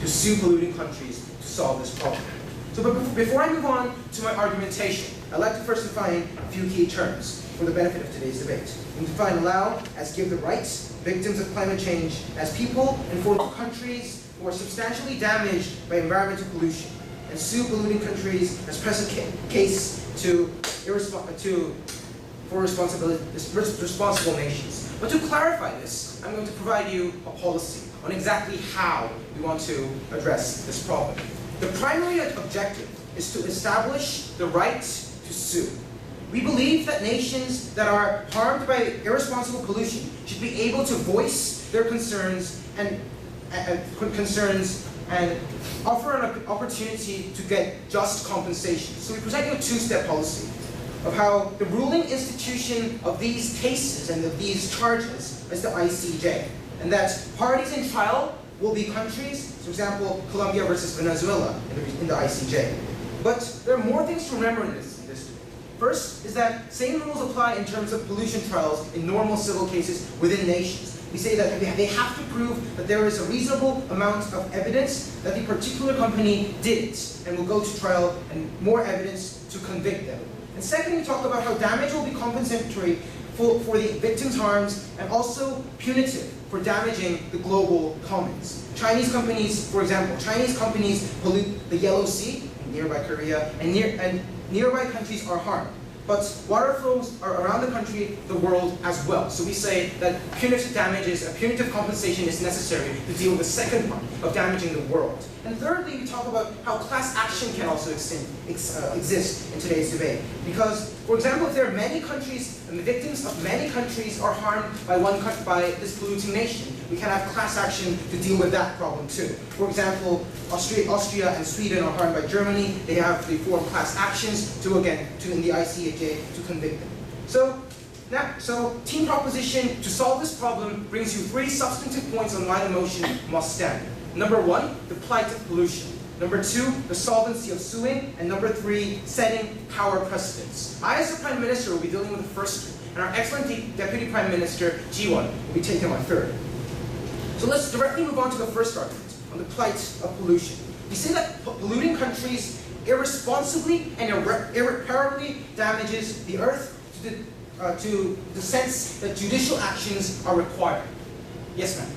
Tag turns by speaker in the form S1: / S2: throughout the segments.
S1: to sue polluting countries to solve this problem. So before I move on to my argumentation, I'd like to first define a few key terms for the benefit of today's debate. We define allow as give the rights, victims of climate change, as people and for countries who are substantially damaged by environmental pollution, and sue polluting countries as press a case for responsible nations. But to clarify this, I'm going to provide you a policy on exactly how we want to address this problem. The primary objective is to establish the right to sue. We believe that nations that are harmed by irresponsible pollution should be able to voice their concerns and offer an opportunity to get just compensation. So we present you a two-step policy of how the ruling institution of these cases and of these charges is the ICJ, and that parties in trial will be countries, for example, Colombia versus Venezuela in the ICJ. But there are more things to remember in this debate. First is that same rules apply in terms of pollution trials in normal civil cases within nations. We say that they have to prove that there is a reasonable amount of evidence that the particular company did it, and will go to trial, and more evidence to convict them. And second, we talk about how damage will be compensatory for the victims' harms, and also punitive for damaging the global commons. Chinese companies, for example, Chinese companies pollute the Yellow Sea, nearby Korea, and nearby countries are harmed. But water flows are around the country, the world as well. So we say that punitive damages, a punitive compensation is necessary to deal with the second part of damaging the world. And thirdly, we talk about how class action can also exist in today's debate. Because, for example, if there are many countries, and the victims of many countries are harmed by this polluting nation, we can have class action to deal with that problem too. For example, Austria and Sweden are harmed by Germany. They form class actions in the ICJ to convict them. So team proposition to solve this problem brings you 3 substantive points on why the motion must stand. Number 1, the plight of pollution. Number 2, the solvency of suing. And number 3, setting power precedents. I, as the Prime Minister, will be dealing with the first 2, and our excellent Deputy Prime Minister, Ji-won, will be taking on third. So let's directly move on to the first argument, on the plight of pollution. We say that polluting countries irresponsibly and irreparably damages the earth to the sense that judicial actions are required. Yes, ma'am.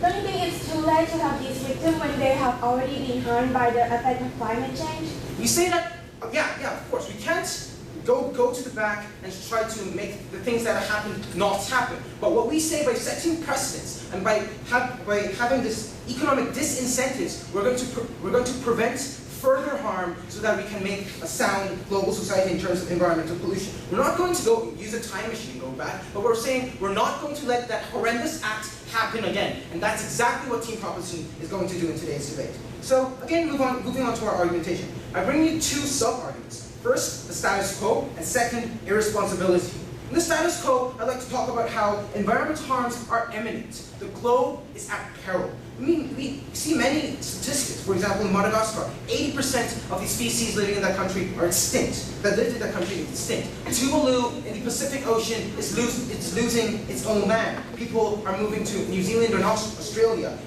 S2: Don't you think it's too late to have these victims when they have already been harmed by the effect of climate change?
S1: We say that, yeah, of course. We can't go to the back and try to make the things that have happened not happen. But what we say, by setting precedents and by having this economic disincentives, we're going to prevent further harm so that we can make a sound global society in terms of environmental pollution. We're not going to go use a time machine and go back, but we're saying we're not going to let that horrendous act happen again. And that's exactly what team proposition is going to do in today's debate. So again, moving on to our argumentation. I bring you 2 sub-arguments. First, the status quo, and second, irresponsibility. In the status quo, I'd like to talk about how environmental harms are imminent. The globe is at peril. We see many statistics. For example, in Madagascar, 80% of the species living in that country are extinct. That lived in that country is extinct. Tuvalu in the Pacific Ocean is losing its own land. People are moving to New Zealand or Australia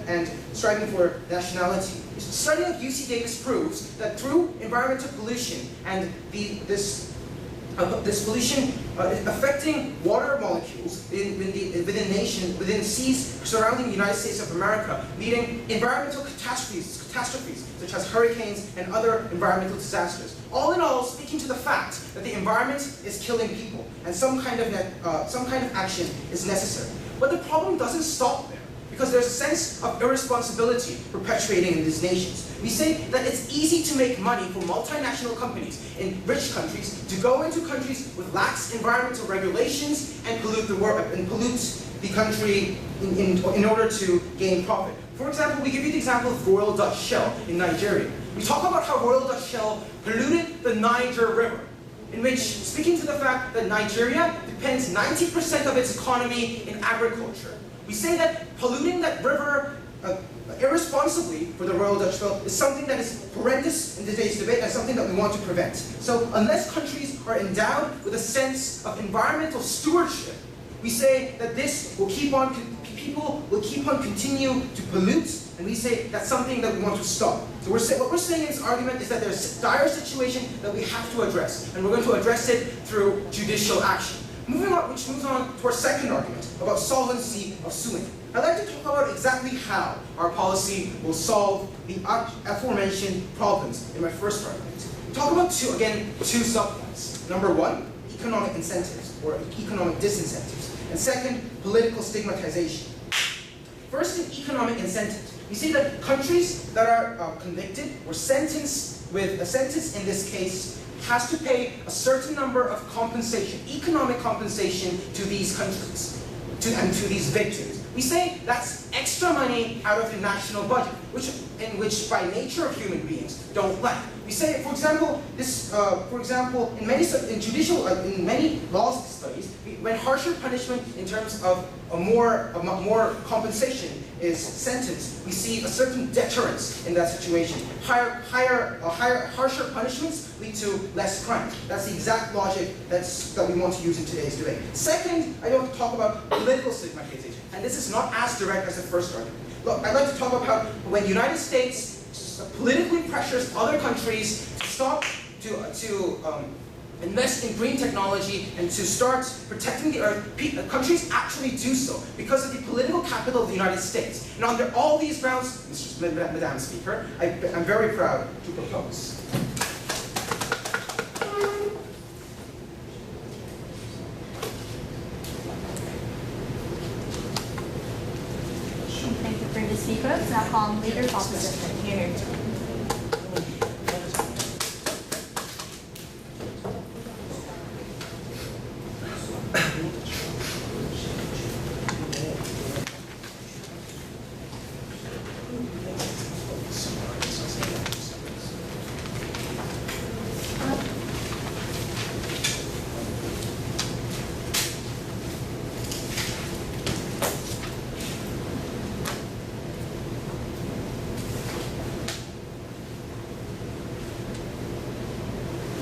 S1: and striving for nationality. A study of UC Davis proves that through environmental pollution and this pollution affecting water molecules within seas surrounding the United States of America, leading environmental catastrophes such as hurricanes and other environmental disasters. All in all, speaking to the fact that the environment is killing people and some kind of action is necessary. But the problem doesn't stop there, because there's a sense of irresponsibility perpetuating in these nations. We say that it's easy to make money for multinational companies in rich countries to go into countries with lax environmental regulations and pollute the country in order to gain profit. For example, we give you the example of Royal Dutch Shell in Nigeria. We talk about how Royal Dutch Shell polluted the Niger River, in which, speaking to the fact that Nigeria depends 90% of its economy in agriculture. We say that polluting that river irresponsibly for the Royal Dutch Shell is something that is horrendous in today's debate and something that we want to prevent. So unless countries are endowed with a sense of environmental stewardship, we say that people will keep on continue to pollute And we say that's something that we want to stop. So what we're saying in this argument is that there's a dire situation that we have to address, and we're going to address it through judicial action. Moving on, which moves on to our second argument about solvency of suing. I'd like to talk about exactly how our policy will solve the aforementioned problems in my first argument. We talk about two subpoints. Number one, economic incentives or economic disincentives, and second, political stigmatization. First, in economic incentives, we see that countries that are convicted or sentenced with a sentence in this case has to pay a certain number of compensation, economic compensation to these countries and to these victims. We say that's extra money out of the national budget, which by nature of human beings don't like. We say, for example, in many laws studies, when harsher punishment in terms of more compensation is sentenced, we see a certain deterrence in that situation. Harsher punishments lead to less crime. That's the exact logic that we want to use in today's debate. Second, I want to talk about political stigmatization, and this is not as direct as the first argument. Look, I'd like to talk about when the United States politically pressures other countries to stop to invest in green technology and to start protecting the earth. Countries actually do so because of the political capital of the United States. And under all these grounds, Madam Speaker, I'm very proud to propose.
S3: Thank you for the speakers. Now call leader of opposition. Here.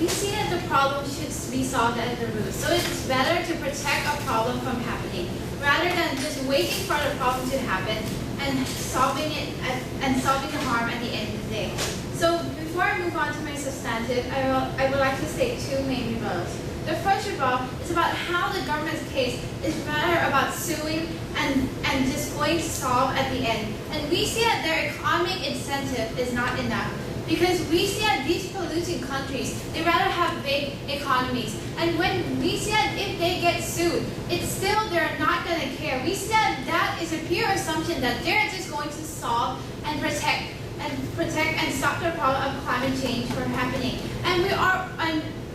S4: We see that the problem should be solved at the root. So it's better to protect a problem from happening rather than just waiting for the problem to happen and solving the harm at the end of the day. So before I move on to my substantive, I would like to state two main rebuttals. The first rebuttal is about how the government's case is better about suing and just going to solve at the end. And we see that their economic incentive is not enough. Because we see that these polluting countries, they rather have big economies. And when we see that if they get sued, it's still they're not going to care. We see that that is a pure assumption that they're just going to solve and protect and stop the problem of climate change from happening. And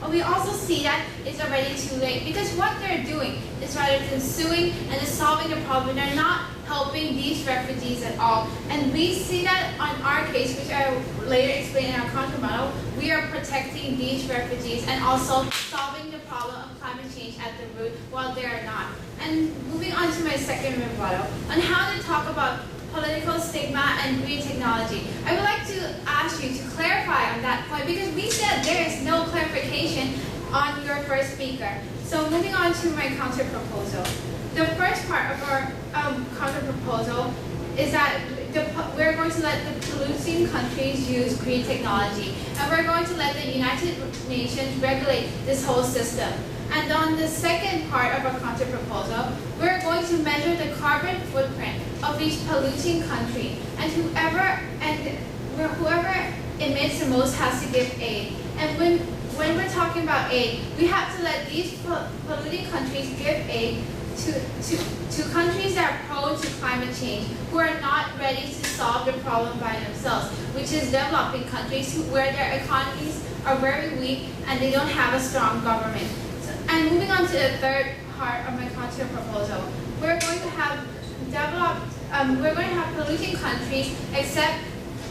S4: we also see that it's already too late because what they're doing is rather than suing and just solving the problem, they're not helping these refugees at all. And we see that on our case, which I will later explain in our counterproposal, we are protecting these refugees and also solving the problem of climate change at the root while they're not. And moving on to my second rebuttal, on how to talk about political stigma and green technology. I would like to ask you to clarify on that point because we said there is no clarification on your first speaker. So moving on to my counterproposal. The first part of our counterproposal is that we're going to let the polluting countries use green technology, and we're going to let the United Nations regulate this whole system. And on the second part of our counterproposal, we're going to measure the carbon footprint of each polluting country, and whoever emits the most has to give aid. And when we're talking about aid, we have to let these polluting countries give aid to countries that are prone to climate change, who are not ready to solve the problem by themselves, which is developing countries where their economies are very weak and they don't have a strong government. And moving on to the third part of my counterproposal, we're going to have polluting countries accept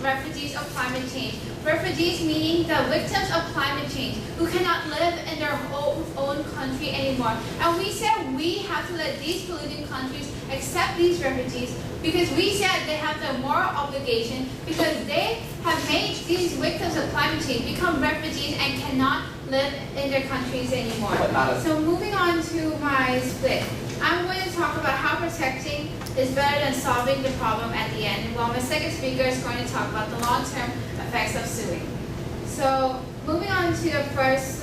S4: refugees of climate change. Refugees meaning the victims of climate change who cannot live in their own country anymore. And we said we have to let these polluting countries accept these refugees because we said they have the moral obligation because they have made these victims of climate change become refugees and cannot live in their countries anymore. So moving on to my split. I'm going to talk about how protecting is better than solving the problem at the end, while my second speaker is going to talk about the long-term effects of suing. So, moving on to the first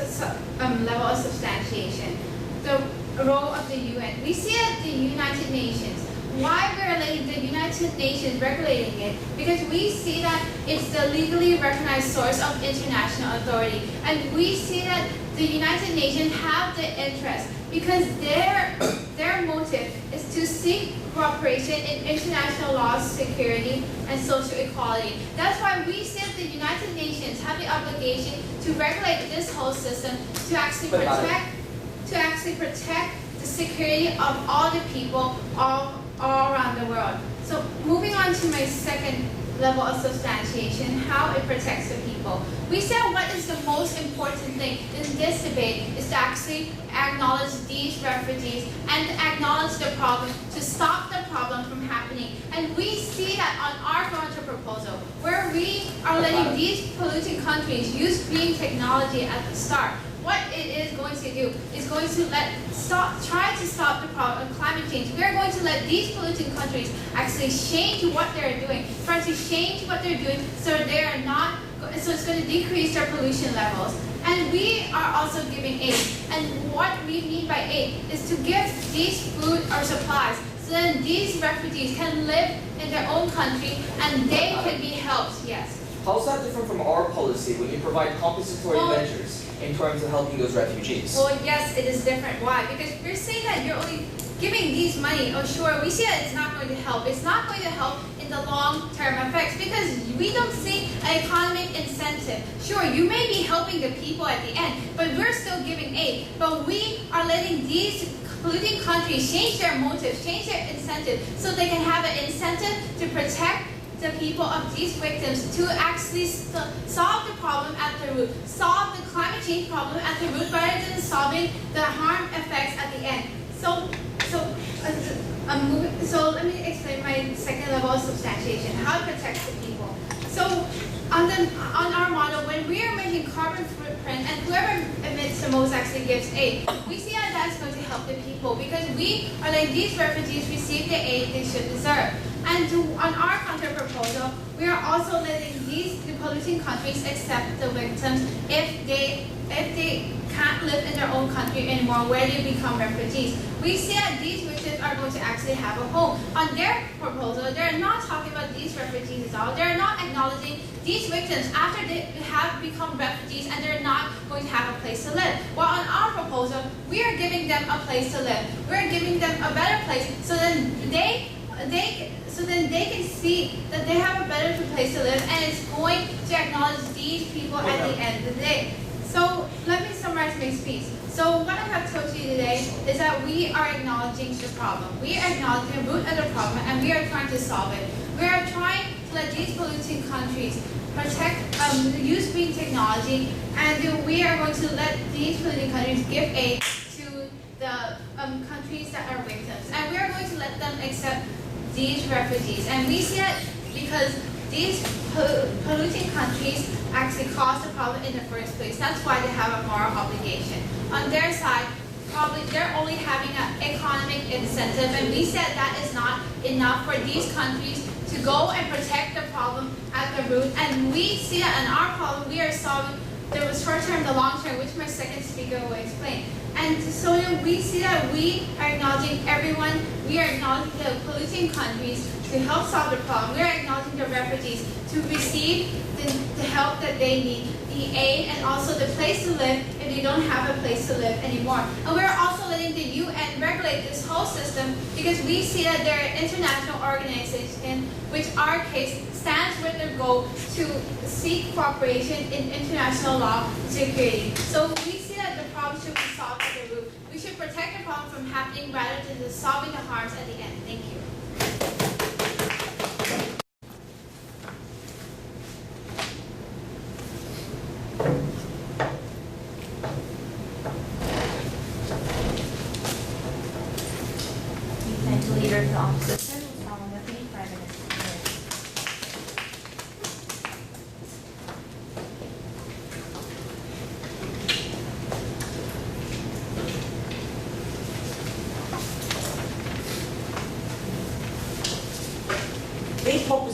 S4: level of substantiation, the role of the UN. We see at the United Nations. Why we're letting the United Nations regulating it? Because we see that it's the legally recognized source of international authority. And we see that the United Nations have the interest because their motive is to seek cooperation in international law, security, and social equality. That's why we see that the United Nations have the obligation to regulate this whole system to actually protect the security of all the people all around the world. So moving on to my second level of substantiation, how it protects the people. We said what is the most important thing in this debate is to actually acknowledge these refugees and acknowledge the problem to stop the problem from happening. And we see that on our counterproposal, where we are letting these polluting countries use green technology at the start. What it is going to do is going to try to stop the problem of climate change. We are going to let these polluting countries actually change what they're doing, try to change what they're doing so it's going to decrease their pollution levels. And we are also giving aid. And what we mean by aid is to give these food or supplies so then these refugees can live in their own country and they can be helped, yes.
S5: How is that different from our policy when you provide compensatory measures in terms of helping those refugees?
S4: Well, yes, it is different. Why? Because we're saying that you're only giving these money. Oh, sure, we see that it's not going to help. It's not going to help in the long-term effects because we don't see an economic incentive. Sure, you may be helping the people at the end, but we're still giving aid. But we are letting these polluting countries change their motives, change their incentive, so they can have an incentive to protect the people of these victims to actually solve the problem at the root, solve the climate change problem at the root rather than solving the harm effects at the end. So let me explain my second level of substantiation, how it protects the people. So on our model, when we are making carbon footprint and whoever emits the most actually gives aid, we see that that's going to help the people because we are letting these refugees receive the aid they should deserve. And on our counterproposal, we are also letting the polluting countries accept the victims if they can't live in their own country anymore, where they become refugees. We see that these victims are going to actually have a home. On their proposal, they're not talking about these refugees at all. They're not acknowledging these victims after they have become refugees and they're not going to have a place to live. While on our proposal, we are giving them a place to live. We're giving them a better place so then they can see that they have a better place to live and it's going to acknowledge these people at the end of the day. So let me summarize my speech. So what I have told you today is that we are acknowledging the problem. We are acknowledging the root of the problem and we are trying to solve it. We are trying to let these polluting countries use green technology and we are going to let these polluting countries give aid to the countries that are victims. And we are going to let them accept these refugees. And we see it because these polluting countries actually caused the problem in the first place. That's why they have a moral obligation. On their side, probably they're only having an economic incentive, and we said that is not enough for these countries to go and protect the problem at the root. And we see that in our problem, we are solving the short term, the long term, which my second speaker will explain. And so we see that we are acknowledging everyone, we are acknowledging the polluting countries to help solve the problem. We are acknowledging the refugees to receive the help that they need, the aid, and also the place to live if they don't have a place to live anymore. And we're also letting the UN regulate this whole system because we see that they're an international organization, which our case stands with their goal to seek cooperation in international law and security. So we see that the problem should be solved at the root. We should protect the problem from happening rather than just solving the harms at the end. Thank you.
S3: Leader of the opposition, Solvency, Prime Minister.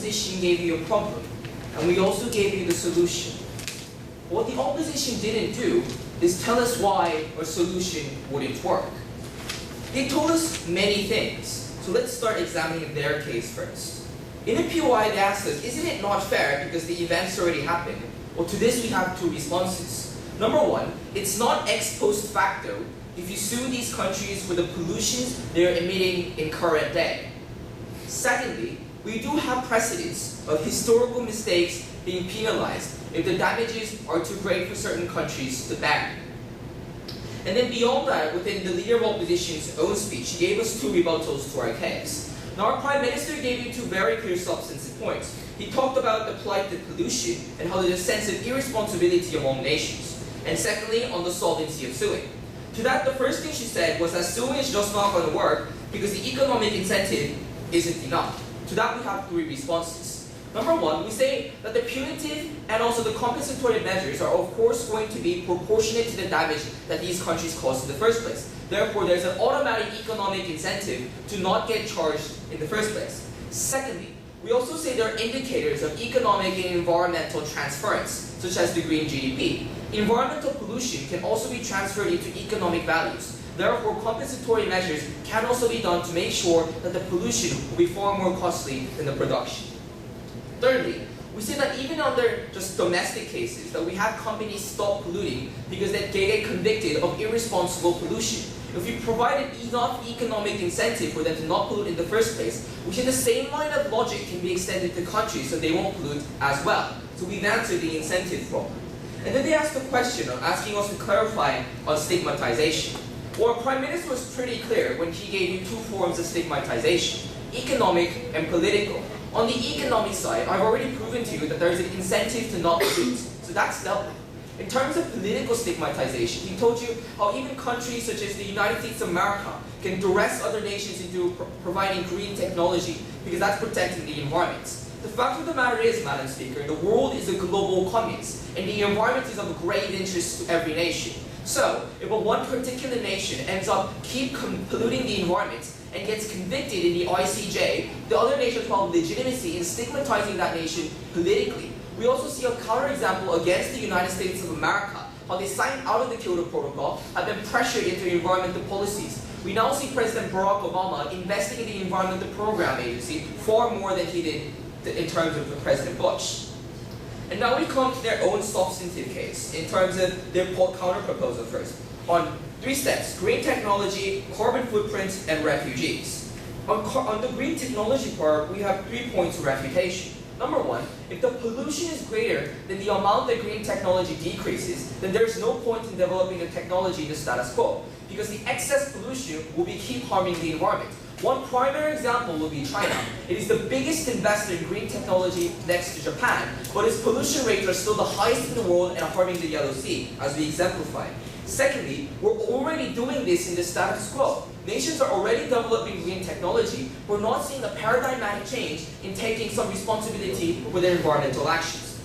S5: opposition gave you a problem, and we also gave you the solution. What the opposition didn't do is tell us why a solution wouldn't work. They told us many things, so let's start examining their case first. In a POI, they asked us, isn't it not fair because the events already happened? Well, to this we have two responses. Number one, it's not ex post facto if you sue these countries for the pollutions they're emitting in current day. Secondly, we do have precedents of historical mistakes being penalized if the damages are too great for certain countries to bear. And then beyond that, within the Leader of Opposition's own speech, he gave us two rebuttals to our case. Now, our Prime Minister gave you two very clear substantive points. He talked about the plight of pollution and how there's a sense of irresponsibility among nations. And secondly, on the solvency of suing. To that, the first thing she said was that suing is just not going to work because the economic incentive isn't enough. To that, we have three responses. Number one, we say that the punitive and also the compensatory measures are of course going to be proportionate to the damage that these countries caused in the first place. Therefore, there's an automatic economic incentive to not get charged in the first place. Secondly, we also say there are indicators of economic and environmental transference, such as the green GDP. Environmental pollution can also be transferred into economic values. Therefore, compensatory measures can also be done to make sure that the pollution will be far more costly than the production. Thirdly, we say that even under just domestic cases, that we have companies stop polluting because they get convicted of irresponsible pollution. If we provided enough economic incentive for them to not pollute in the first place, which in the same line of logic can be extended to countries so they won't pollute as well. So we've answered the incentive problem. And then they asked the question of asking us to clarify on stigmatization. Well, our Prime Minister was pretty clear when he gave you two forms of stigmatization, economic and political. On the economic side, I've already proven to you that there is an incentive to not pollute, so that's dealt with. In terms of political stigmatization, he told you how even countries such as the United States of America can duress other nations into providing green technology because that's protecting the environment. The fact of the matter is, Madam Speaker, the world is a global commons, and the environment is of great interest to every nation. So, if one particular nation ends up polluting the environment and gets convicted in the ICJ, the other nations found legitimacy in stigmatizing that nation politically. We also see a counterexample against the United States of America, how they signed out of the Kyoto Protocol, have been pressured into environmental policies. We now see President Barack Obama investing in the Environmental Program Agency far more than he did in terms of President Bush. And now we come to their own substantive case, in terms of their counterproposal first, on three steps: green technology, carbon footprint, and refugees. On the green technology part, we have 3 points of refutation. Number one, if the pollution is greater than the amount that green technology decreases, then there's no point in developing the technology in the status quo, because the excess pollution will keep harming the environment. One primary example will be China. It is the biggest investor in green technology next to Japan, but its pollution rates are still the highest in the world and are harming the Yellow Sea, as we exemplified. Secondly, we're already doing this in the status quo. Nations are already developing green technology. We're not seeing a paradigmatic change in taking some responsibility for their environmental actions.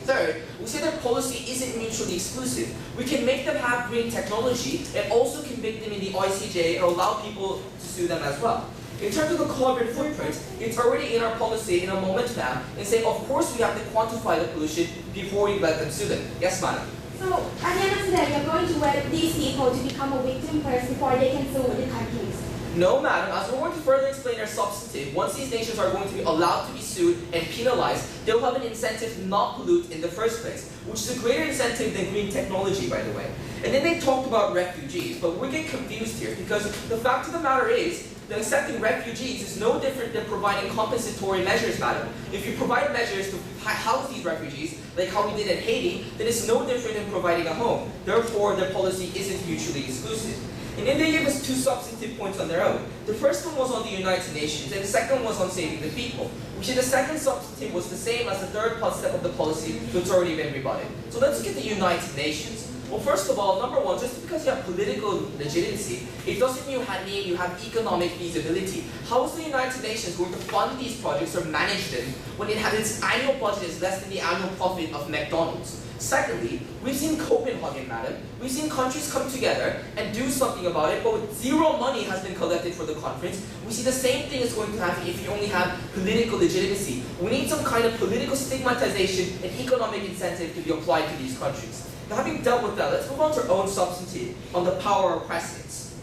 S5: Third, we say their policy isn't mutually exclusive. We can make them have green technology and also convict them in the ICJ and allow people to sue them as well. In terms of the carbon footprint, it's already in our policy in a moment now, and saying of course we have to quantify the pollution before we let them sue them. Yes, madam?
S2: So, at the end of the day, you're going to wait these people to become a victim first before they can sue the countries.
S5: No, madam. As we're going to further explain their substantive, once these nations are going to be allowed to be sued and penalized, they'll have an incentive to not pollute in the first place, which is a greater incentive than green technology, by the way. And then they talked about refugees, but we get confused here because the fact of the matter is that accepting refugees is no different than providing compensatory measures, madam. If you provide measures to house these refugees, like how we did in Haiti, then it's no different than providing a home. Therefore, their policy isn't mutually exclusive. And then they gave us two substantive points on their own. The first one was on the United Nations, and the second was on saving the people, which in the second substantive was the same as the third step of the policy, so it's already been rebutted. So let's look at the United Nations. Well, first of all, number one, just because you have political legitimacy, it doesn't mean you have economic feasibility. How is the United Nations going to fund these projects or manage them when its annual budget is less than the annual profit of McDonald's? Secondly, we've seen Copenhagen, madam. We've seen countries come together and do something about it, but with zero money has been collected for the conference. We see the same thing is going to happen if you only have political legitimacy. We need some kind of political stigmatization and economic incentive to be applied to these countries. Now, having dealt with that, let's move on to our own substantive on the power of precedence.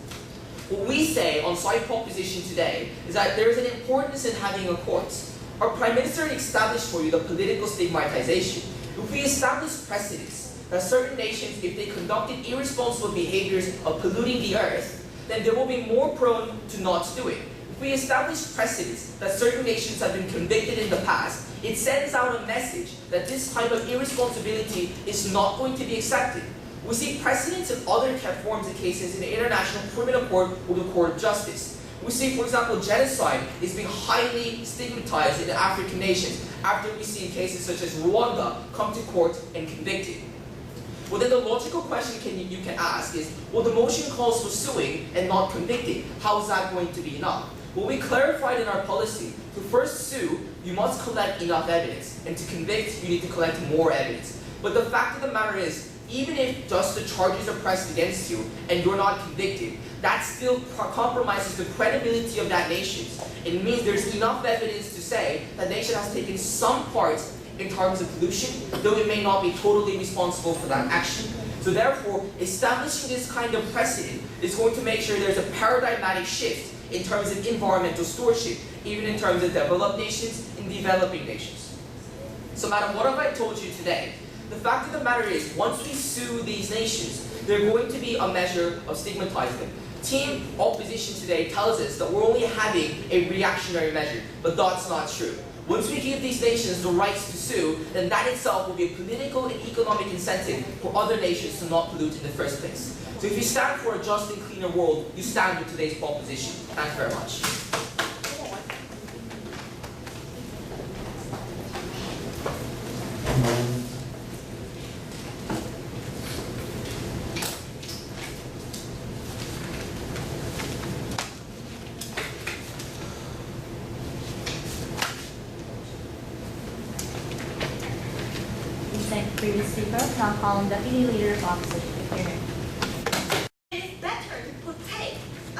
S5: What we say on side proposition today is that there is an importance in having a court. Our Prime Minister established for you the political stigmatization. If we establish precedents that certain nations, if they conducted irresponsible behaviors of polluting the earth, then they will be more prone to not do it. If we establish precedents that certain nations have been convicted in the past, it sends out a message that this type of irresponsibility is not going to be accepted. We see precedents in other forms of cases in the International Criminal Court or the Court of Justice. We see, for example, genocide is being highly stigmatized in the African nations after we see cases such as Rwanda come to court and convicted. Well, then the logical question you can ask is, well, the motion calls for suing and not convicting. How is that going to be enough? Well, we clarified in our policy, to first sue, you must collect enough evidence, and to convict, you need to collect more evidence. But the fact of the matter is, even if just the charges are pressed against you and you're not convicted, that still compromises the credibility of that nation. It means there's enough evidence to say that nation has taken some part in terms of pollution, though it may not be totally responsible for that action. So therefore, establishing this kind of precedent is going to make sure there's a paradigmatic shift in terms of environmental stewardship, even in terms of developed nations and developing nations. So madam, what have I told you today? The fact of the matter is, once we sue these nations, they're going to be a measure of stigmatizing them. Team opposition today tells us that we're only having a reactionary measure, but that's not true. Once we give these nations the rights to sue, then that itself will be a political and economic incentive for other nations to not pollute in the first place. So if you stand for a just and cleaner world, you stand with today's proposition. Thanks very much.
S3: Previous speaker, now calling Deputy Leader of Opposition.
S6: It's better to protect a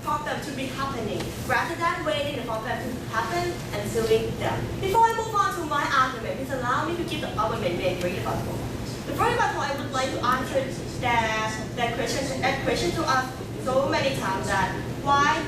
S6: problem to be happening rather than waiting for the problem to happen and suing them. Before I move on to my argument, please allow me to give the government a brief rebuttal. Before rebuttal, I would like to answer that question to us so many times that why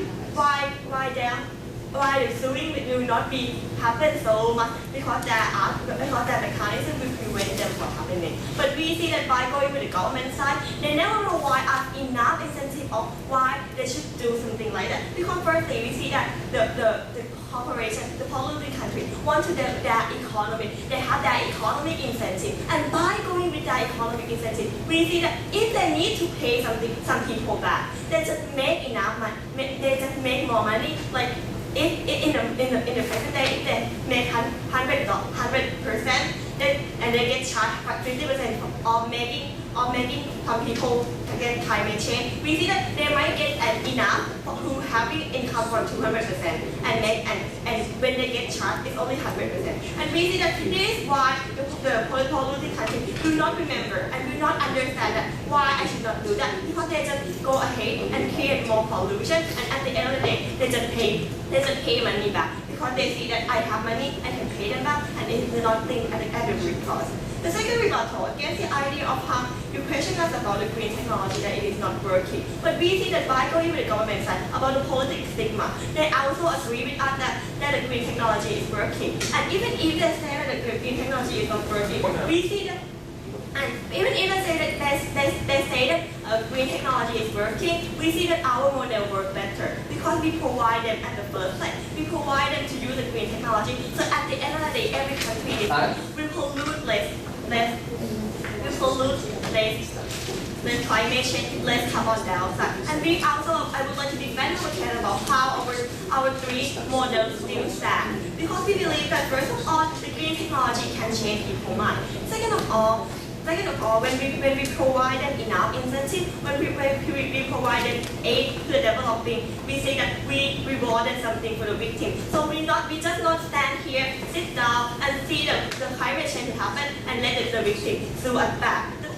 S6: the suing will not be happen so much because their mechanism will prevent them from happening. But we see that by going with the government side, they never provide us enough incentive of why they should do something like that. Because firstly, we see that the corporation, the polluting country, want to develop their economy. They have their economic incentive, and by going with their economic incentive, we see that if they need to pay some people back, they just make enough money. They just make more money. Like if in the present day, they make 100%, and they get charged 50% of making some people against climate change. We see that they might get enough who having income from 200% and when they get charged, it's only 100%. And we see that this is why the polluting country do not remember and do not understand that why I should not do that, because they just go ahead and create more pollution, and at the end of the day, they just pay money back because they see that I have money, I can pay them back, and it is not think at the root cause. The second rebuttal against the idea of how you question us about the green technology that it is not working. But we see that by going with the government side about the political stigma, they also agree with us that the green technology is working. And even if they say that the green technology is not working, we see that, and even if they say that green technology is working, we see that our model works better because we provide them at the first place. We provide them to use the green technology. So at the end of the day, every country will pollute less climate change, less carbon dioxide. And we also, I would like to defend our case about how our three models still stand. Because we believe that first of all, the green technology can change people's mind. Second of all, Second of all, when we provide them enough incentive, when we provide them aid to the developing, we say that we rewarded something for the victim. So we just not stand here, sit down, and see the climate change happen and let the victim sue us back. The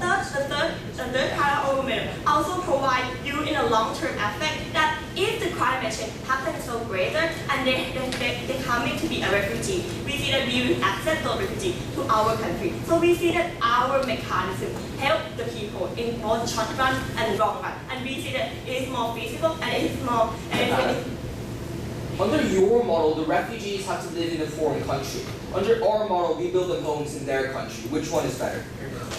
S6: third part of argument also provide you in a long-term effect that if the climate change happens so greater and they're coming to be a refugee, we see that we will accept the refugee to our country. So we see that our mechanism help the people in both short run and long run, and we see that it is more feasible and it is more.
S5: Under your model, the refugees have to live in a foreign country. Under our model, we build them homes in their country. Which one is better?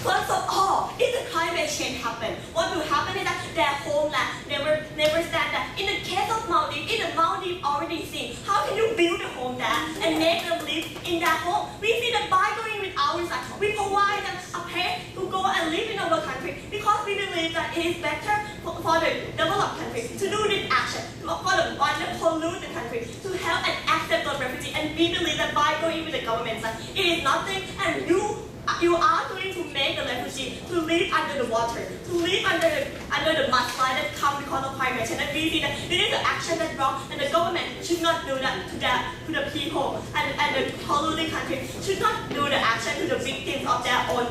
S6: First of all, if the climate change happen, what will happen is that their homeland never stand there. In the case of Maldives, in the Maldives already seen, how can you build a home there and make them live in that home? We see that by going with our side, we provide them a place to go and live in our country because we believe that it is better for the developed country to do this action, for the one that pollute the country, to help and accept the refugee. And we believe that by going with the government side, it is nothing, and you are going to make the refugee to live under the water, to live under the mudslide that comes because of climate change. And we see that this is the action that's wrong, and the government should not do that to the people, and the polluting country should not do the action to the victims of their own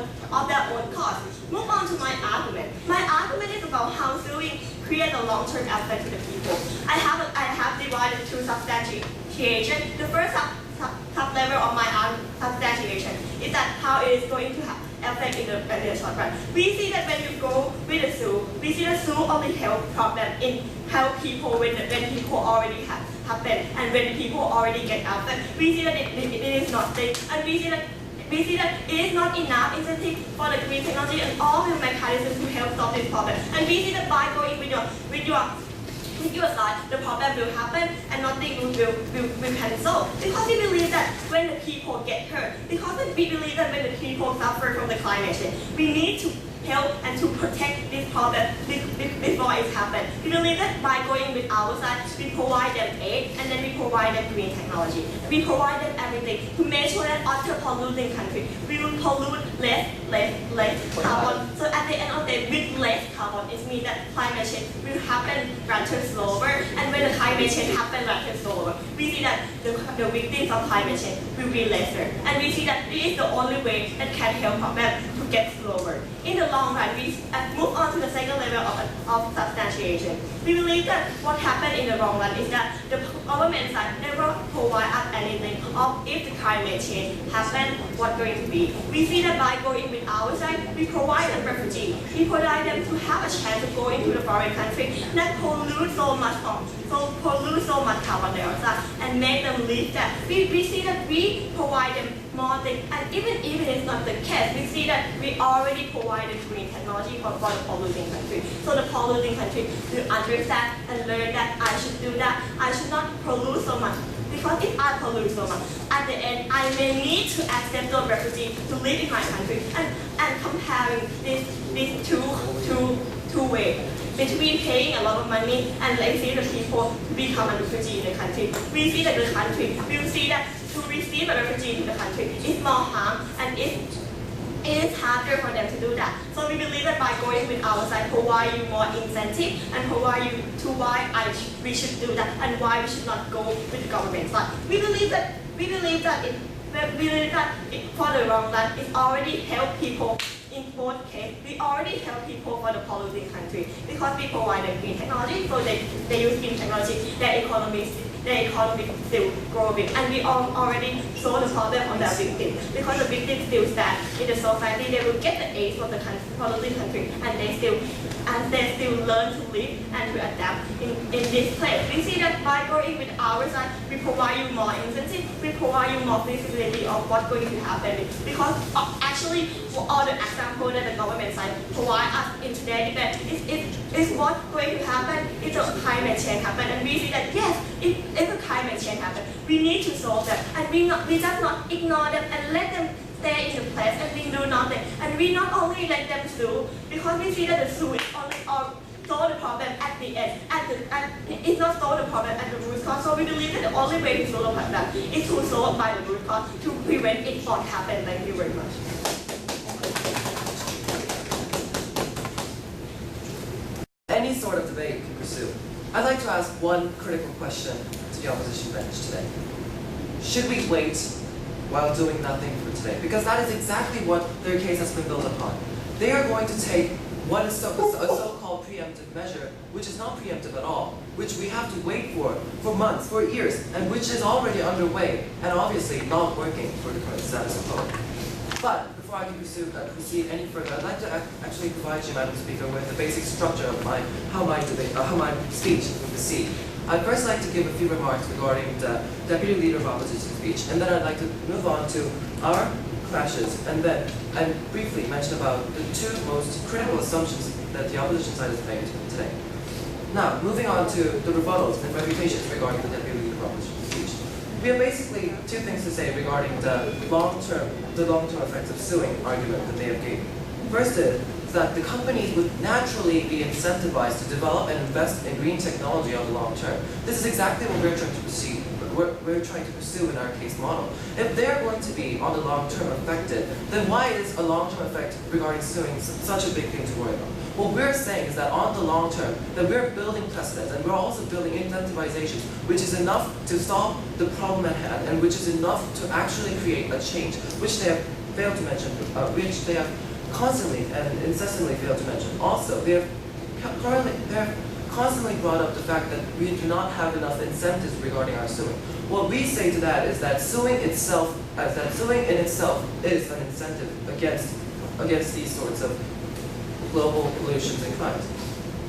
S6: cause. Move on to my argument. My argument is about how suing creates a long-term effect to the people. I have divided two substantiation. The first top level of my substantiation is that how it is going to affect in the short run. We see that when you go with a sue, we see the sue only help people when people already happen and when people already get affected. We see that it is not safe, and we see that it is not enough incentive for the green technology and all the mechanisms to help solve this problem. And we see that by going with your side, the problem will happen and nothing will cancel. Because we believe that when the people get hurt, because we believe that when the people suffer from the climate change, we need to help and to protect this problem before it happens. We believe that by going with our side, we provide them aid and then we provide them green technology. We provide them everything to make sure that after polluting country, we will pollute less carbon. So at the end of the day, with less carbon, it means that climate change will happen rather slower. And when the climate change happens rather slower, we see that the victims of climate change will be lesser. And we see that it is the only way that can help problem to get slower. In the long run, we move on to the second level of substantiation. We believe that what happened in the long run is that the government side never provide us anything of if the climate change happens, what's going to be. We see that by going with our side, we provide them refugees. We provide them to have a chance to go into the foreign country that pollute so much carbon dioxide and make them live there. We see that we provide them more things, and even if it's not the case, we see that we already provided green technology for the polluting country. So the polluting country will understand and learn that I should do that. I should not pollute so much. Because if I pollute so much, at the end I may need to accept the refugee to live in my country. And comparing these two ways between paying a lot of money and letting the people become a refugee in the country, we see that the country will see that to receive a refugee in the country is more harm and it is harder for them to do that. So we believe that by going with our side, provide you more incentive and provide you to why we should do that and why we should not go with the government side. We believe that for the long run, it already helped people in both cases. We already help people for the polluting country because we provide them green technology, so they use green technology, their economy still growing, and we already saw the problem on the victims because the victims still stand in the society. They will get the aid from the polluting country, and they still learn to live and to adapt in this place. We see that by going with our side, we provide you more incentive, we provide you more visibility of what's going to happen because actually all the examples that the government side provide us in today's debate is what's going to happen if the climate change happen, and we see that yes, if the climate change happen, we need to solve them, and we just not ignore them and let them stay in the place and we do nothing. And we not only let them sue because we see that the sue is only solve the problem at the end. It's not solve the problem at the root cause. So we believe that the only way to solve the problem is to solve by the root cause to prevent it from happening. Thank you very much.
S7: one critical question to the opposition bench today. Should we wait while doing nothing for today? Because that is exactly what their case has been built upon. They are going to take what is a so-called preemptive measure, which is not preemptive at all, which we have to wait for months, for years, and which is already underway, and obviously not working for the current status quo. But before I can proceed any further, I'd like to actually provide you, Madam Speaker, with the basic structure of how my speech will proceed. I'd first like to give a few remarks regarding the Deputy Leader of Opposition speech, and then I'd like to move on to our clashes, and briefly mention about the two most critical assumptions that the opposition side has made today. Now, moving on to the rebuttals and refutations regarding the Deputy Leader of Opposition speech. We have basically two things to say regarding the long-term effects of suing argument that they have given. First is that the companies would naturally be incentivized to develop and invest in green technology on the long term. This is exactly what we're trying to proceed. We're trying to pursue in our case model. If they're going to be on the long term affected, then why is a long term effect regarding suing such a big thing to worry about? What we're saying is that on the long term, that we're building precedents and we're also building incentivizations, which is enough to solve the problem at hand and which is enough to actually create a change, which they have failed to mention, which they have constantly and incessantly failed to mention. Also, they have constantly brought up the fact that we do not have enough incentives regarding our suing. What we say to that is that suing in itself is an incentive against these sorts of global pollutions and crimes.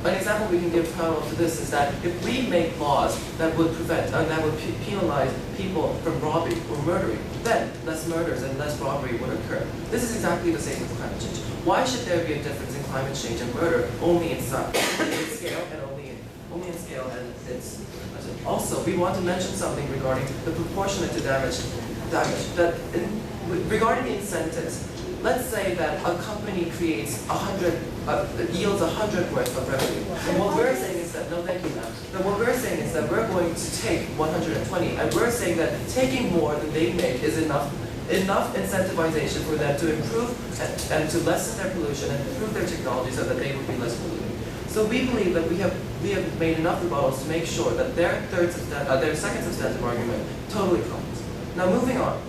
S7: An example we can give parallel to this is that if we make laws that would prevent and that would penalize people from robbing or murdering, then less murders and less robbery would occur. This is exactly the same with climate change. Why should there be a difference in climate change and murder only in scale and only in scale and it's also we want to mention something regarding the proportionate to damage that regarding the incentives. Let's say that a company creates yields 100 worth of revenue. And what we're saying is that, no thank you ma'am, but what we're saying is that we're going to take 120 and we're saying that taking more than they make is enough incentivization for them to improve and to lessen their pollution and improve their technology so that they would be less polluting. So we believe that we have made enough rebuttals to make sure that their second substantive argument totally comes. Now moving on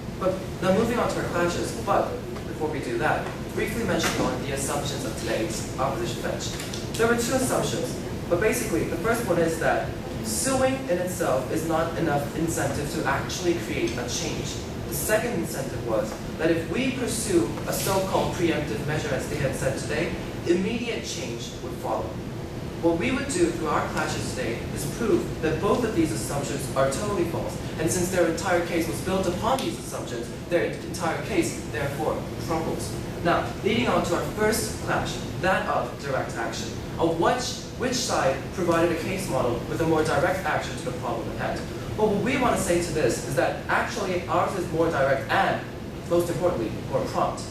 S7: to our clashes, but before we do that, briefly mentioning on the assumptions of today's opposition bench. There were two assumptions, but basically the first one is that suing in itself is not enough incentive to actually create a change. The second incentive was that if we pursue a so-called preemptive measure, as they had said today, immediate change would follow. What we would do through our clashes today is prove that both of these assumptions are totally false, and since their entire case was built upon these assumptions, their entire case therefore crumbles. Now, leading on to our first clash, that of direct action, of which side provided a case model with a more direct action to the problem at hand. But what we want to say to this is that actually ours is more direct and, most importantly, more prompt.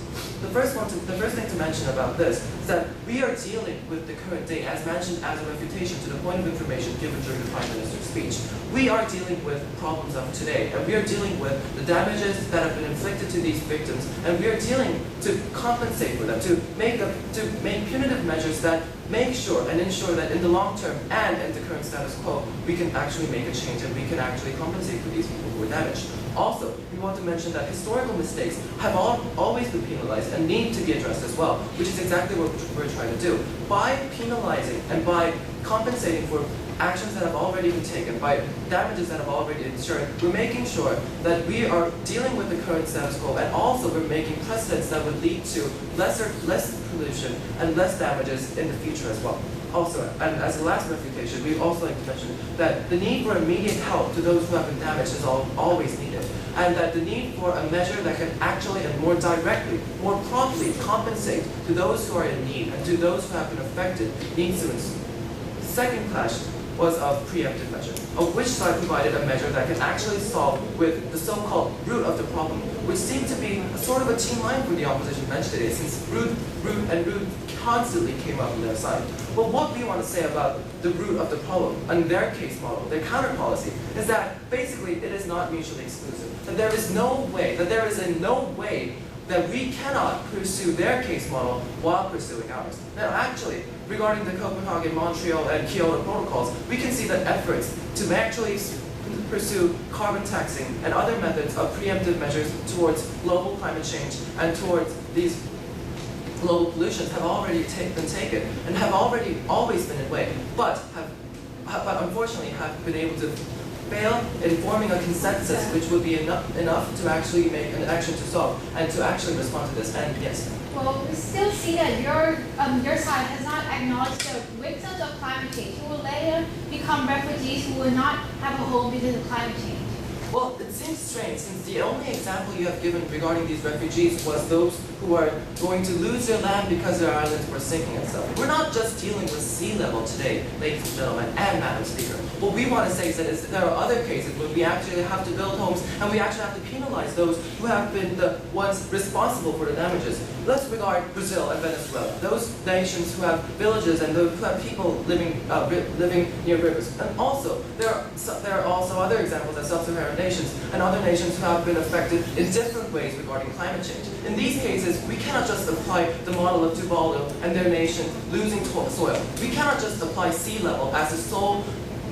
S7: The first thing to mention about this is that we are dealing with the current day, as mentioned as a refutation to the point of information given during the Prime Minister's speech. We are dealing with problems of today, and we are dealing with the damages that have been inflicted to these victims, and we are dealing to compensate for them, to make punitive measures that make sure and ensure that in the long term and in the current status quo, we can actually make a change and we can actually compensate for these people who were damaged. Also, we want to mention that historical mistakes have always been penalized and need to be addressed as well, which is exactly what we're trying to do. By penalizing and by compensating for actions that have already been taken, by damages that have already been ensured, we're making sure that we are dealing with the current status quo, and also we're making precedents that would lead to less pollution and less damages in the future as well. Also, and as a last refutation, we also like to mention that the need for immediate help to those who have been damaged is always needed, and that the need for a measure that can actually and more directly, more promptly compensate to those who are in need and to those who have been affected needs to ensue. The second clash was of preemptive measure, of which side provided a measure that can actually solve with the so-called root of the problem, which seemed to be a sort of a team line for the opposition bench today, since root constantly came up on their side. But what we want to say about the root of the problem and their case model, their counter policy, is that basically it is not mutually exclusive. That there is in no way that we cannot pursue their case model while pursuing ours. Now actually, regarding the Copenhagen, Montreal, and Kyoto protocols, we can see that efforts to actually pursue carbon taxing and other methods of preemptive measures towards global climate change and towards these global pollutions have already been taken and have already always been in way, but unfortunately have been able to fail in forming a consensus which would be enough to actually make an action to solve and to actually respond to this. And yes.
S4: Well, we still see that your side has not acknowledged the victims of climate change who will later become refugees who will not have a home because of climate change.
S7: Well, it seems strange since the only example you have given regarding these refugees was those who are going to lose their land because their islands were sinking and stuff. We're not just dealing with sea level today, ladies and gentlemen, and Madam Speaker. What we want to say is that there are other cases where we actually have to build homes and we actually have to penalize those who have been the ones responsible for the damages. Let's regard Brazil and Venezuela, those nations who have villages and who have people living near rivers. And also, there are also other examples of sub-Saharan nations and other nations who have been affected in different ways regarding climate change. In these cases, we cannot just apply the model of Tuvalu and their nation losing soil. We cannot just apply sea level as the sole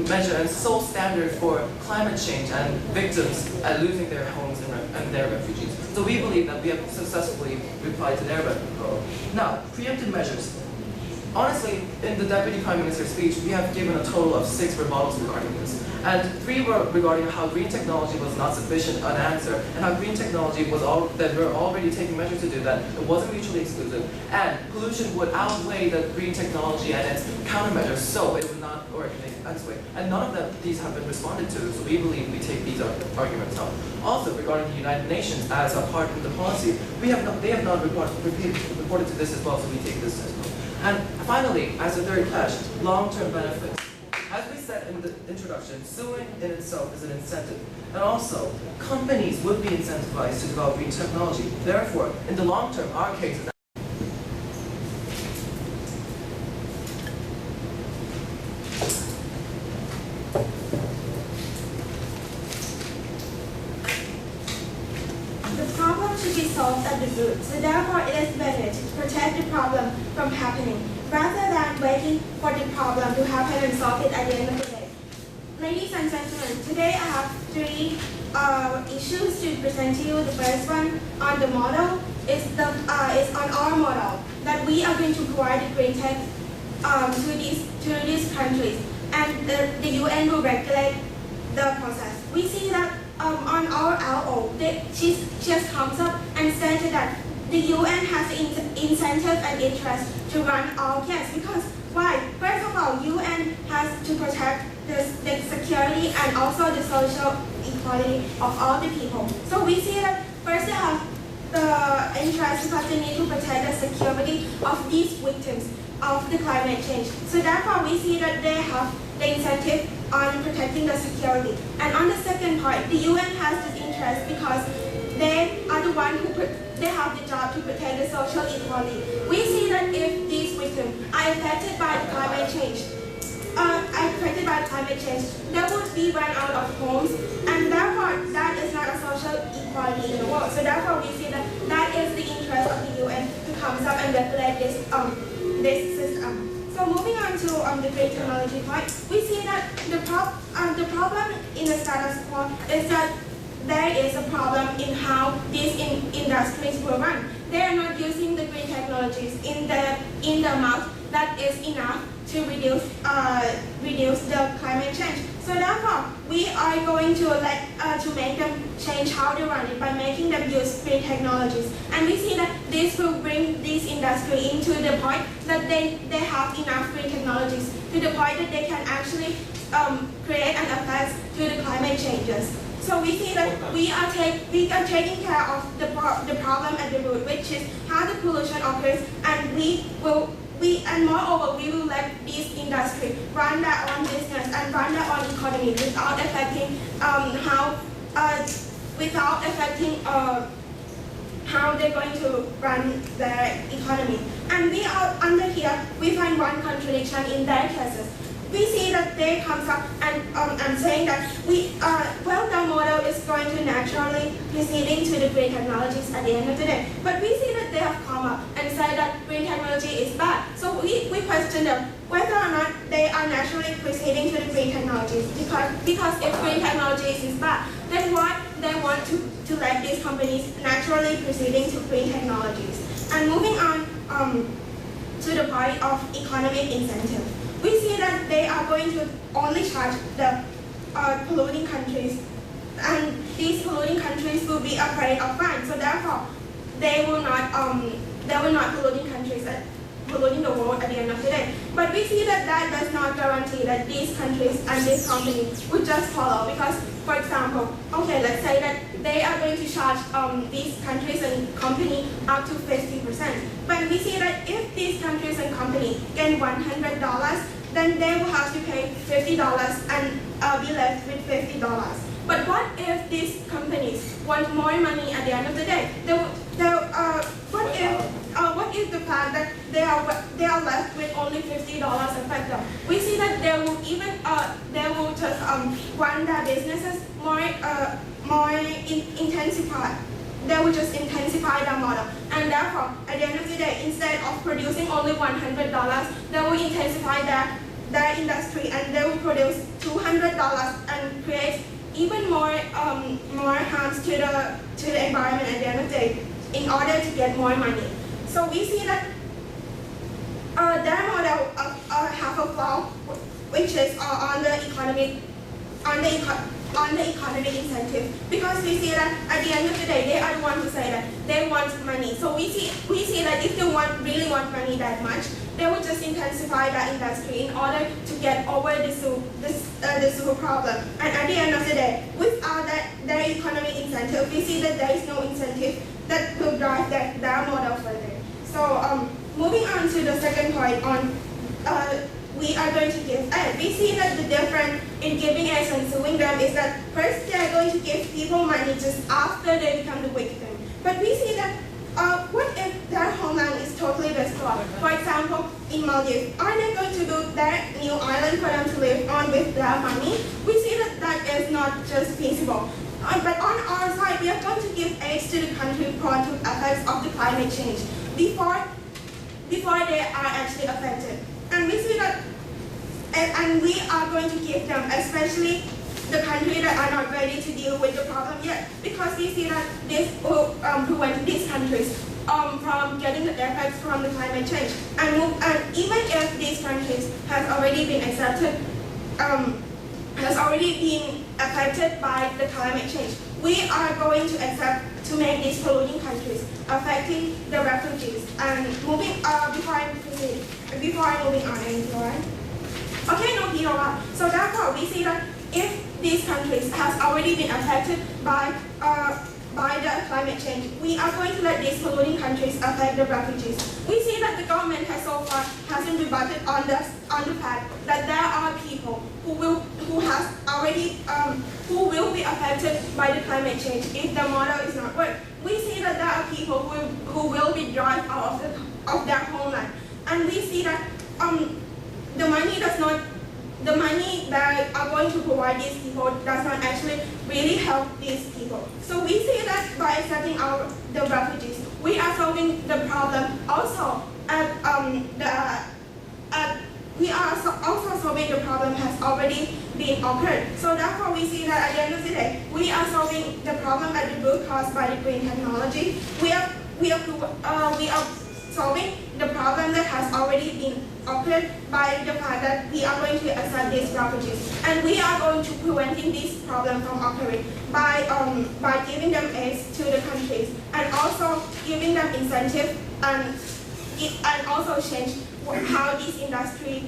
S7: measure and sole standard for climate change and victims losing their homes and their refugees. So we believe that we have successfully replied to their proposal. Now, preemptive measures. Honestly, in the Deputy Prime Minister's speech, we have given a total of 6 rebuttals regarding this. And 3 were regarding how green technology was not sufficient an answer, and how green technology was that we're already taking measures to do that. It wasn't mutually exclusive, and pollution would outweigh the green technology and its countermeasures, so it would not work this way. And none of these have been responded to, so we believe we take these arguments up. Also, regarding the United Nations as a part of the policy, they have not reported to this as well, so we take this as well. And finally, as a third pledge, long-term benefits. As we said in the introduction, suing in itself is an incentive. And also, companies would be incentivized to develop green technology. Therefore, in the long term, our case is
S2: The problem should be solved at the root, so therefore it is better to protect the problem from happening, rather than waiting for the problem to happen and solve it at the end of the day. Ladies and gentlemen, today I have 3 issues to present to you. The first one on the model is on our model, that we are going to provide the green tech to these countries, and the UN will regulate the process. We see that on our LO, she just comes up and said that the UN has incentive and interest to run our case. Because why? First of all, UN has to protect the security and also the social equality of all the people. So we see that first they have the interest because they need to protect the security of these victims of the climate change. So therefore we see that they have the incentive on protecting the security. And on the second part, the UN has this interest because they are the one who they have the job to protect the social equality. We see that if these victims are affected by climate change, they would be run out of homes, and therefore that is not a social equality in the world. So therefore we see that that is the interest of the UN to come up and regulate this system. So moving on to the green technology part, we see that the problem in the status quo is that there is a problem in how these industries will run. They are not using the green technologies in the amount that is enough to reduce the climate change. So therefore, we are going to make them change how they run it by making them use green technologies. And we see that this will bring this industry into the point that they have enough green technologies, to the point that they can actually create an effect to the climate changes. So we see that we are taking care of the problem at the root, which is how the pollution occurs, and moreover, we will let this industry run their own business and run their own economy without affecting how they're going to run their economy. And we are under here, we find one contradiction in their cases. we see that they comes up and saying that well, the model is going to naturally proceeding to the green technologies at the end of the day. But we see that they have come up and said that green technology is bad. So we question them whether or not they are naturally proceeding to the green technologies. Because if green technologies is bad, then why they want to let these companies naturally proceeding to green technologies. And moving on to the point of economic incentive. We see that they are going to only charge the polluting countries, and these polluting countries will be afraid of fines. So therefore, they will not polluting countries polluting the world at the end of the day. But we see that that does not guarantee that these countries and these companies would just follow. Because, for example, okay, let's say that they are going to charge these countries and companies up to 50%. But we see that if these countries and companies get $100, then they will have to pay $50 and be left with $50. But what if these companies want more money at the end of the day? What if the fact that they are left with only $50 affect them? We see that they will just run their businesses more intensify. They will just intensify their model, and therefore, at the end of the day, instead of producing only $100, they will intensify their industry, and they will produce $200 and create even more harms to the environment at the end of the day in order to get more money. So we see that their model have a flaw, which is on the economic incentive, because we see that at the end of the day they are the ones who say that they want money. So we see that if they really want money that much, they will just intensify that industry in order to get over the super problem. And at the end of the day, without their economic incentive, we see that there is no incentive that will drive their model further. So moving on to the second point on we are going to give aid. We see that the difference in giving aids and suing them is that first they are going to give people money just after they become the victim. But we see that what if their homeland is totally destroyed? For example, in Maldives, are they going to build their new island for them to live on with their money? We see that that is not just feasible. But on our side, we are going to give aids to the country prone to effects of the climate change before they are actually affected. And we see that, and we are going to give them, especially the countries that are not ready to deal with the problem yet, because we see that this will prevent these countries from getting the effects from the climate change. And even if these countries has already been accepted, has already been affected by the climate change, we are going to accept to make these polluting countries affecting the refugees. And moving before I moving on, right? Okay, no, Peter. So therefore, we see that if these countries has already been affected by the climate change, we are going to let these polluting countries affect the refugees. We see that the government has so far hasn't rebutted on the fact that there are people who will be affected by the climate change if the model is not work. We see that there are people who will be driven out of their homeland, and we see that the money that are going to provide these people does not actually really help these people. So we see that by accepting the refugees, we are solving the problem. Also, we are also solving the problem has already been occurred. So therefore, we see that at the end of the day, we are solving the problem at the root caused by the green technology. We are solving the problem that has already been occurred by the fact that we are going to accept these refugees, and we are going to preventing this problem from occurring by giving them aids to the countries, and also giving them incentive and also change how this industry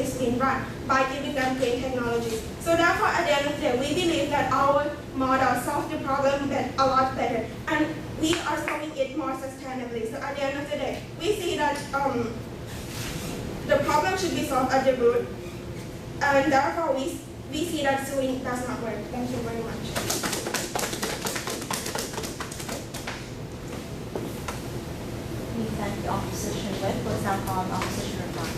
S2: is being run by giving them green technologies. So therefore, at the end of the day, we believe that our model solves the problem a lot better, and we are solving it more sustainably. So at the end of the day, we see that the problem should be solved at the root, and therefore we see that suing does not work. Thank you very much.
S3: We thank the opposition with. Let's now call on opposition reply.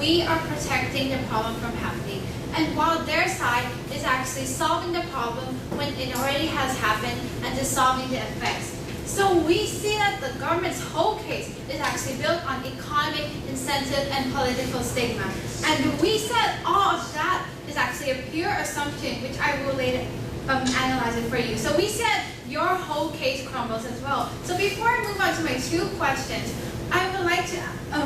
S4: we are protecting the problem from happening. And while their side is actually solving the problem when it already has happened and just solving the effects. So we see that the government's whole case is actually built on economic incentive and political stigma. And we said all of that is actually a pure assumption, which I will later analyze it for you. So we said your whole case crumbles as well. So before I move on to my two questions,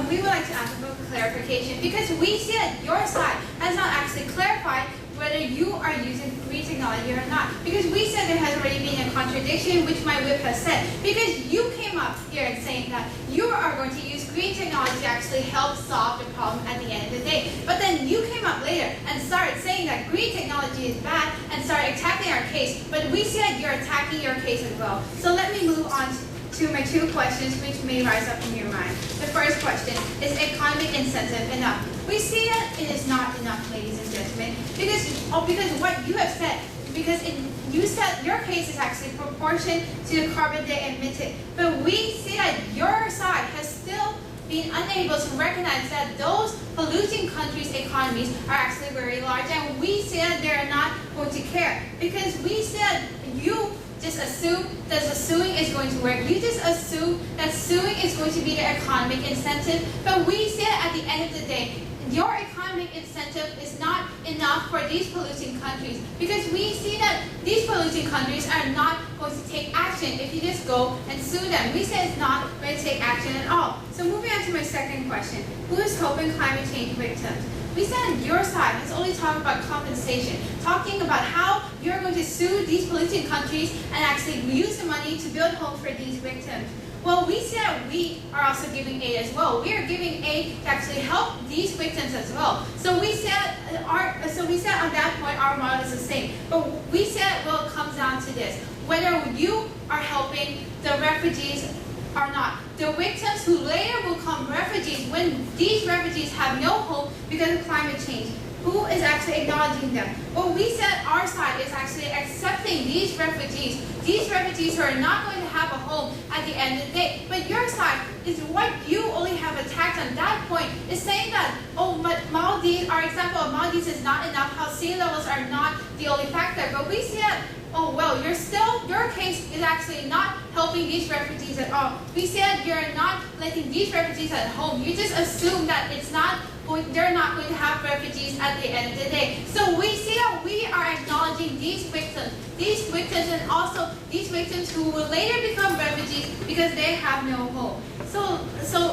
S4: we would like to ask for clarification, because we see that your side has not actually clarified whether you are using green technology or not. Because we said there has already been a contradiction, which my whip has said. Because you came up here and saying that you are going to use green technology to actually help solve the problem at the end of the day. But then you came up later and started saying that green technology is bad and started attacking our case. But we see that you're attacking your case as well. So let me move on to my two questions which may rise up in your mind. The first question, is economic incentive enough? We see that it is not enough, ladies and gentlemen, because what you have said, you said your case is actually proportion to the carbon they emitted. But we see that your side has still been unable to recognize that those polluting countries' economies are actually very large, and we see that they're not going to care. Because we said you just assume that the suing is going to work. You just assume that suing is going to be the economic incentive. But we say at the end of the day, your economic incentive is not enough for these polluting countries, because we see that these polluting countries are not going to take action if you just go and sue them. We say it's not going to take action at all. So moving on to my second question, who is helping climate change victims? We said your side has only talked about compensation, talking about how you're going to sue these polluting countries and actually use the money to build homes for these victims. Well, we said that we are also giving aid as well. We are giving aid to actually help these victims as well. So we said on that point our model is the same. But we said, well, it comes down to this: whether you are helping the refugees or not. The victims who later will become refugees when these refugees have no home because of climate change. Who is actually acknowledging them? Well, we said our side is actually accepting these refugees who are not going to have a home at the end of the day. But your side is what you only have attacked on that point, is saying that, oh, Maldives, our example of Maldives is not enough, how sea levels are not the only factor. But we see that, oh, well, your case is actually not helping these refugees at all. We said you're not letting these refugees at home. You just assume that they're not going to have refugees at the end of the day. So we see that we are acknowledging these victims and also these victims who will later become refugees because they have no home. So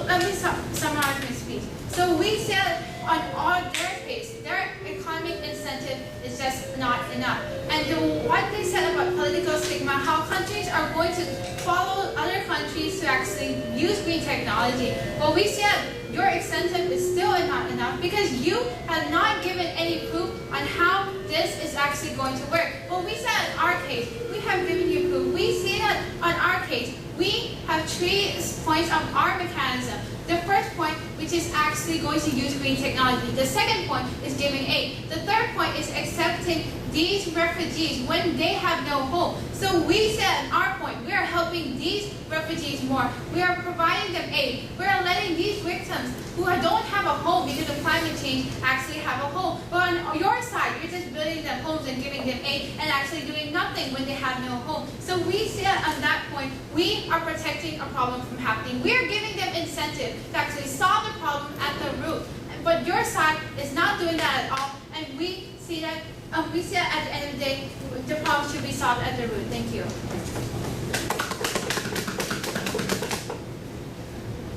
S4: let me summarize my speech. So we said on all their case, their economic incentive is just not enough. And what they said about political stigma, how countries are going to follow other countries to actually use green technology. Well, we said your incentive is still not enough because you have not given any proof on how this is actually going to work. Well, we said in our case, we have given you proof. We see that on our case, we have 3 points of our mechanism. The first point, which is actually going to use green technology. The second point is giving aid. The third point is accepting these refugees when they have no home. So we said in our point, we are helping these refugees more. We are providing them aid. We are letting these victims who don't have a home because of climate change actually have a home. But on your side, you're just building them homes and giving them aid and actually doing nothing when they have no home. So we said on that point, we are protecting a problem from happening. We are giving them incentive to actually solve the problem at the root. But your side is not doing that at all. And we see that at the end of the day, the problem should be solved at the root. Thank you.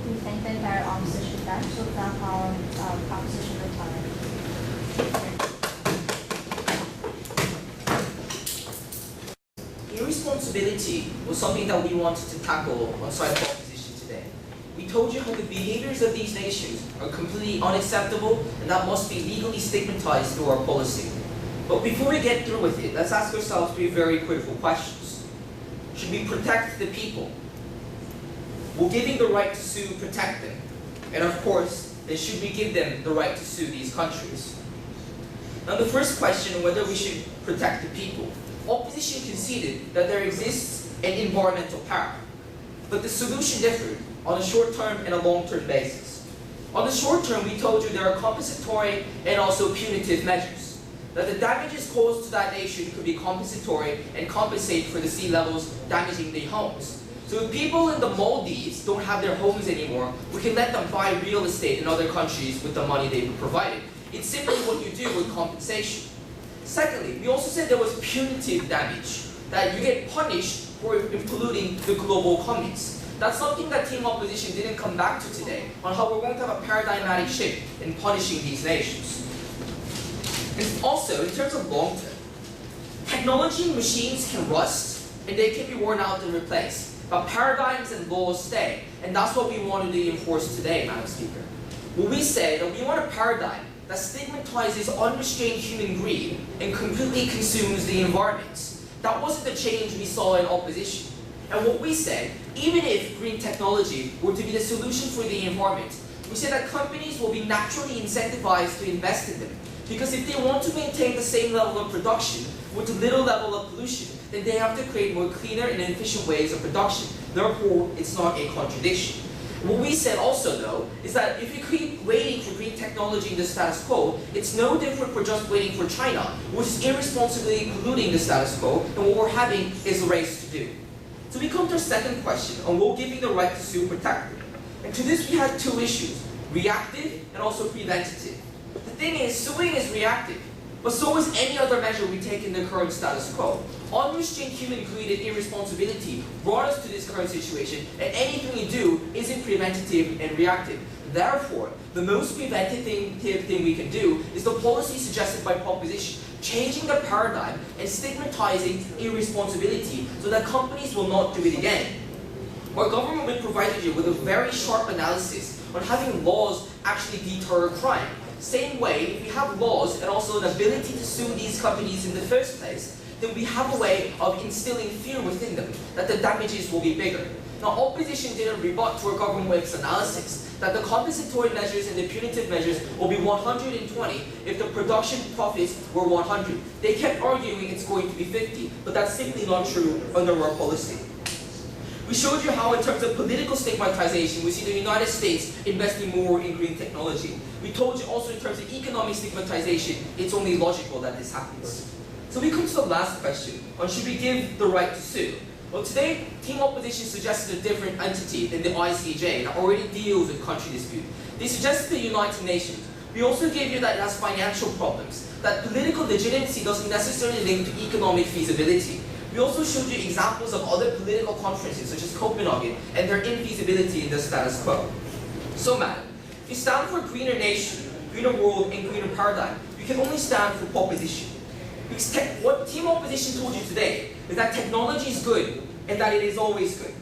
S3: We thank the entire opposition bench. So now call opposition retired.
S5: Irresponsibility was something that we wanted to tackle on side of opposition today. We told you how the behaviors of these nations are completely unacceptable and that must be legally stigmatized through our policy. But before we get through with it, let's ask ourselves 3 very critical questions. Should we protect the people? Will giving the right to sue protect them? And of course, then should we give them the right to sue these countries? Now the first question, whether we should protect the people. Opposition conceded that there exists an environmental power, but the solution differed on a short-term and a long-term basis. On the short term, we told you there are compensatory and also punitive measures. That the damages caused to that nation could be compensatory and compensate for the sea levels damaging their homes. So if people in the Maldives don't have their homes anymore, we can let them buy real estate in other countries with the money they provided. It's simply what you do with compensation. Secondly, we also said there was punitive damage, that you get punished for polluting the global economies. That's something that Team Opposition didn't come back to today, on how we're going to have a paradigmatic shift in punishing these nations. And also, in terms of long term, technology and machines can rust, and they can be worn out and replaced. But paradigms and laws stay, and that's what we wanted to enforce today, Madam Speaker. Well, we say that we want a paradigm that stigmatizes unrestrained human greed and completely consumes the environment. That wasn't the change we saw in opposition. And what we said, even if green technology were to be the solution for the environment, we said that companies will be naturally incentivized to invest in them. Because if they want to maintain the same level of production with little level of pollution, then they have to create more cleaner and efficient ways of production. Therefore, it's not a contradiction. What we said also, though, is that if you keep waiting for green technology in the status quo, it's no different for just waiting for China, which is irresponsibly polluting the status quo, and what we're having is a race to do. So we come to our second question on will giving the right to sue protect. And to this we had two issues, reactive and also preventative. The thing is, suing is reactive, but so is any other measure we take in the current status quo. Unrestrained human greed and irresponsibility brought us to this current situation, and anything we do isn't preventative and reactive. Therefore, the most preventative thing we can do is the policy suggested by proposition, changing the paradigm and stigmatizing irresponsibility so that companies will not do it again. Our government provided you with a very sharp analysis on having laws actually deter crime. Same way, if we have laws and also an ability to sue these companies in the first place, then we have a way of instilling fear within them, that the damages will be bigger. Now, opposition didn't rebut to our government's analysis that the compensatory measures and the punitive measures will be 120 if the production profits were 100. They kept arguing it's going to be 50, but that's simply not true under our policy. We showed you how in terms of political stigmatization, we see the United States investing more in green technology. We told you also in terms of economic stigmatization, it's only logical that this happens. So we come to the last question on should we give the right to sue? Well, today, Team Opposition suggested a different entity than the ICJ that already deals with country dispute. They suggested the United Nations. We also gave you that it has financial problems, that political legitimacy doesn't necessarily link to economic feasibility. We also showed you examples of other political conferences, such as Copenhagen, and their infeasibility in the status quo. So, madam, if you stand for a greener nation, greener world, and greener paradigm, you can only stand for proposition. Because what Team Opposition told you today is that technology is good, and that it is always good.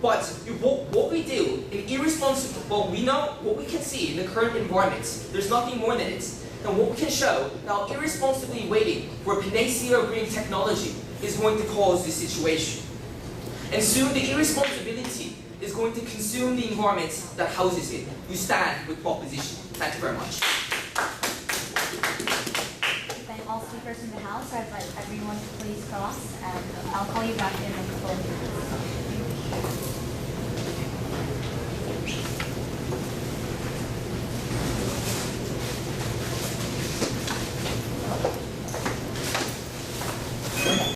S5: But what we do in irresponsible, well, we know what we can see in the current environment, there's nothing more than it. And what we can show, now irresponsibly waiting for a panacea of green technology is going to cause this situation. And soon the irresponsibility is going to consume the environment that houses it. You stand with proposition. Thank you very much.
S3: Thank all speakers in the House. I'd like everyone to please cross, and I'll call you back in a couple of minutes.